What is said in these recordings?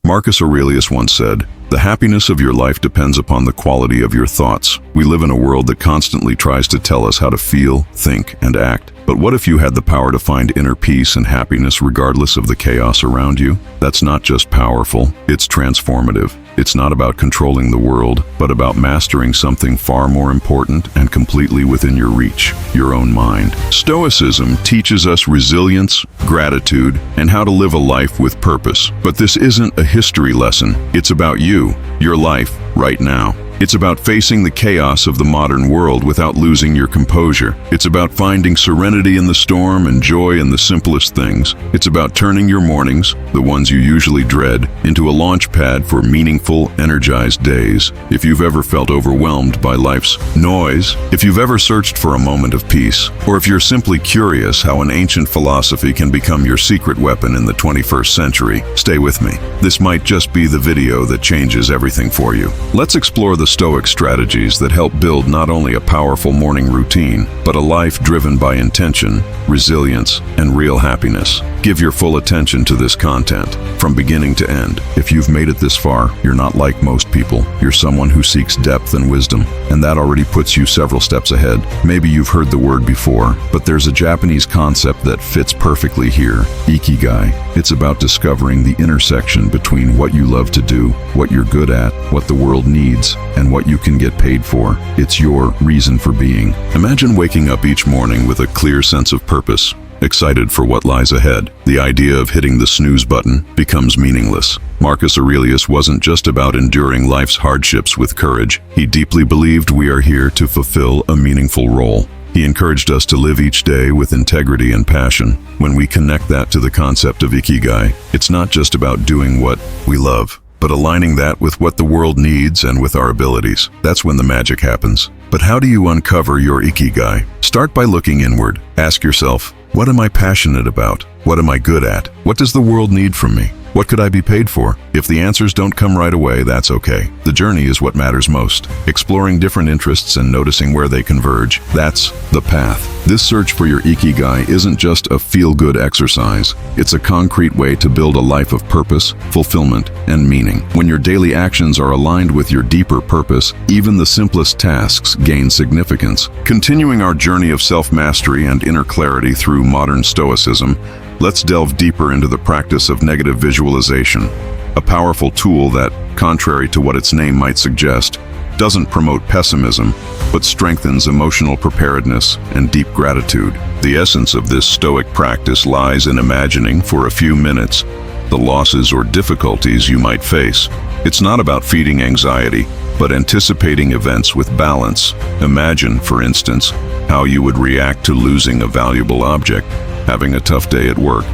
Marcus Aurelius once said, "The happiness of your life depends upon the quality of your thoughts." We live in a world that constantly tries to tell us how to feel, think, and act. But what if you had the power to find inner peace and happiness regardless of the chaos around you? That's not just powerful, it's transformative. It's not about controlling the world, but about mastering something far more important and completely within your reach, your own mind. Stoicism teaches us resilience, gratitude, and how to live a life with purpose. But this isn't a history lesson. It's about you, your life, right now. It's about facing the chaos of the modern world without losing your composure. It's about finding serenity in the storm and joy in the simplest things. It's about turning your mornings, the ones you usually dread, into a launch pad for meaningful, energized days. If you've ever felt overwhelmed by life's noise, if you've ever searched for a moment of peace, or if you're simply curious how an ancient philosophy can become your secret weapon in the 21st century, stay with me. This might just be the video that changes everything for you. Let's explore the Stoic strategies that help build not only a powerful morning routine, but a life driven by intention, resilience, and real happiness. Give your full attention to this content, from beginning to end. If you've made it this far, you're not like most people. You're someone who seeks depth and wisdom, and that already puts you several steps ahead. Maybe you've heard the word before, but there's a Japanese concept that fits perfectly here: ikigai. It's about discovering the intersection between what you love to do, what you're good at, what the world needs, and what you can get paid for. It's your reason for being. Imagine waking up each morning with a clear sense of purpose, excited for what lies ahead. The idea of hitting the snooze button becomes meaningless. Marcus Aurelius wasn't just about enduring life's hardships with courage. He deeply believed we are here to fulfill a meaningful role. He encouraged us to live each day with integrity and passion. When we connect that to the concept of ikigai, it's not just about doing what we love, but aligning that with what the world needs and with our abilities. That's when the magic happens. But how do you uncover your ikigai? Start by looking inward. Ask yourself, what am I passionate about? What am I good at? What does the world need from me? What could I be paid for? If the answers don't come right away, that's okay. The journey is what matters most. Exploring different interests and noticing where they converge, that's the path. This search for your ikigai isn't just a feel-good exercise. It's a concrete way to build a life of purpose, fulfillment, and meaning. When your daily actions are aligned with your deeper purpose, even the simplest tasks gain significance. Continuing our journey of self-mastery and inner clarity through modern Stoicism, let's delve deeper into the practice of negative visualization, a powerful tool that, contrary to what its name might suggest, doesn't promote pessimism, but strengthens emotional preparedness and deep gratitude. The essence of this Stoic practice lies in imagining, for a few minutes, the losses or difficulties you might face. It's not about feeding anxiety, but anticipating events with balance. Imagine, for instance, how you would react to losing a valuable object, having a tough day at work,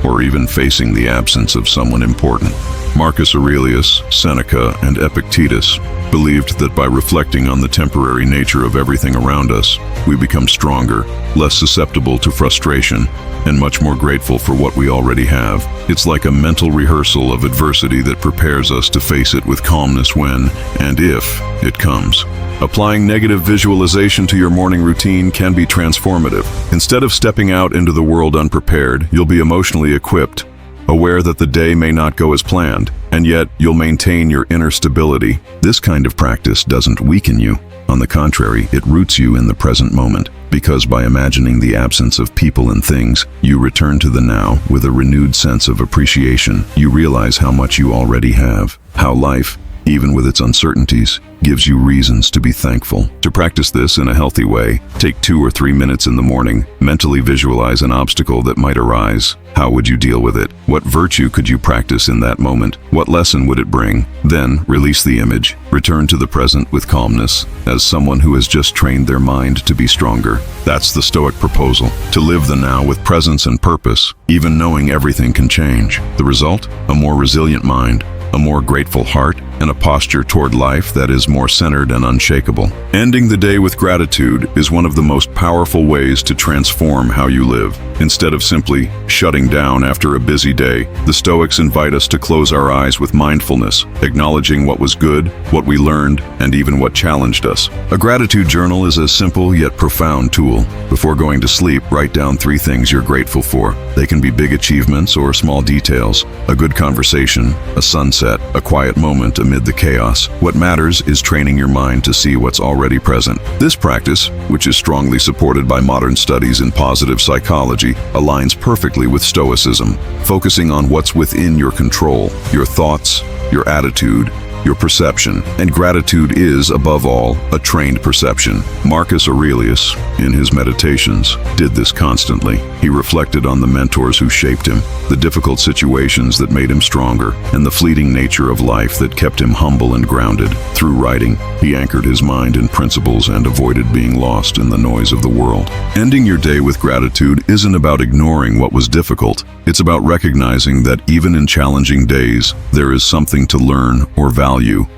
or even facing the absence of someone important. Marcus Aurelius, Seneca, and Epictetus believed that by reflecting on the temporary nature of everything around us, we become stronger, less susceptible to frustration, and much more grateful for what we already have. It's like a mental rehearsal of adversity that prepares us to face it with calmness when, and if, it comes. Applying negative visualization to your morning routine can be transformative. Instead of stepping out into the world unprepared, you'll be emotionally equipped, aware that the day may not go as planned, and yet you'll maintain your inner stability. This kind of practice doesn't weaken you. On the contrary, it roots you in the present moment, because by imagining the absence of people and things, you return to the now with a renewed sense of appreciation. You realize how much you already have, how life, even with its uncertainties, gives you reasons to be thankful. To practice this in a healthy way, take 2 or 3 minutes in the morning. Mentally visualize an obstacle that might arise. How would you deal with it? What virtue could you practice in that moment? What lesson would it bring? Then, release the image. Return to the present with calmness, as someone who has just trained their mind to be stronger. That's the Stoic proposal, to live the now with presence and purpose, even knowing everything can change. The result? A more resilient mind, a more grateful heart, and a posture toward life that is more centered and unshakable. Ending the day with gratitude is one of the most powerful ways to transform how you live. Instead of simply shutting down after a busy day, the Stoics invite us to close our eyes with mindfulness, acknowledging what was good, what we learned, and even what challenged us. A gratitude journal is a simple yet profound tool. Before going to sleep, write down 3 things you're grateful for. They can be big achievements or small details, a good conversation, a sunset, a quiet moment amid the chaos. What matters is training your mind to see what's already present. This practice, which is strongly supported by modern studies in positive psychology, aligns perfectly with Stoicism, focusing on what's within your control, your thoughts, your attitude, your perception. And gratitude is, above all, a trained perception. Marcus Aurelius, in his Meditations, did this constantly. He reflected on the mentors who shaped him, the difficult situations that made him stronger, and the fleeting nature of life that kept him humble and grounded. Through writing, he anchored his mind in principles and avoided being lost in the noise of the world. Ending your day with gratitude isn't about ignoring what was difficult. It's about recognizing that even in challenging days, there is something to learn or value.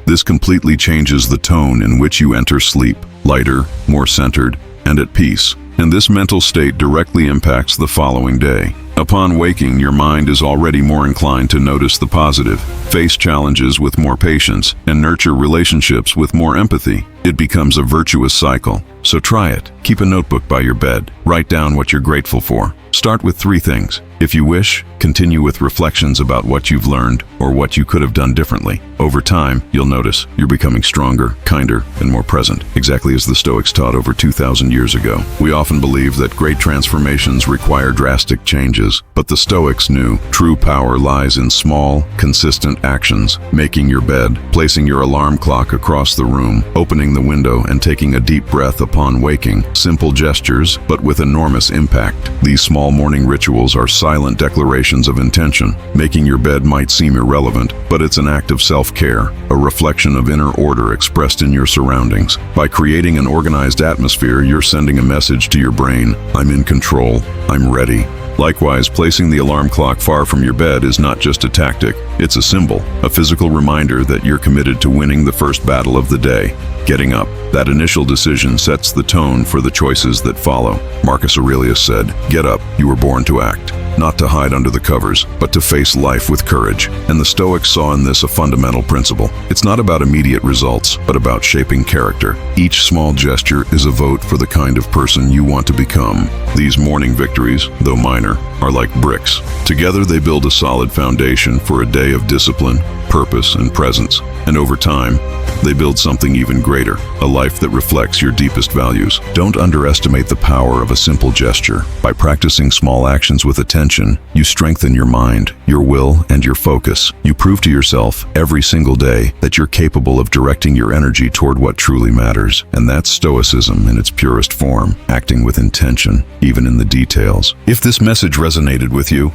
This completely changes the tone in which you enter sleep, lighter, more centered, and at peace. And this mental state directly impacts the following day. Upon waking, your mind is already more inclined to notice the positive, face challenges with more patience, and nurture relationships with more empathy. It becomes a virtuous cycle. So try it. Keep a notebook by your bed. Write down what you're grateful for. Start with 3 things. If you wish, continue with reflections about what you've learned or what you could have done differently. Over time, you'll notice you're becoming stronger, kinder, and more present, exactly as the Stoics taught over 2,000 years ago. We often believe that great transformations require drastic changes, but the Stoics knew true power lies in small, consistent actions. Making your bed, placing your alarm clock across the room, opening the window, and taking a deep breath upon waking. Simple gestures, but with enormous impact. These small morning rituals are silent declarations of intention. Making your bed might seem irrelevant, but it's an act of self-care, a reflection of inner order expressed in your surroundings. By creating an organized atmosphere, you're sending a message to your brain: I'm in control, I'm ready. Likewise, placing the alarm clock far from your bed is not just a tactic, it's a symbol, a physical reminder that you're committed to winning the first battle of the day. Getting up, that initial decision sets the tone for the choices that follow. Marcus Aurelius said, "Get up, you were born to act." Not to hide under the covers, but to face life with courage. And the Stoics saw in this a fundamental principle. It's not about immediate results, but about shaping character. Each small gesture is a vote for the kind of person you want to become. These morning victories, though minor, are like bricks. Together they build a solid foundation for a day of discipline, purpose, and presence. And over time, they build something even greater, a life that reflects your deepest values. Don't underestimate the power of a simple gesture. By practicing small actions with attention, you strengthen your mind, your will, and your focus. You prove to yourself every single day that you're capable of directing your energy toward what truly matters. And that's Stoicism in its purest form, acting with intention, even in the details. If this message resonated with you,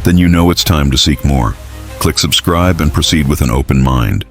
then you know it's time to seek more. Click subscribe and proceed with an open mind.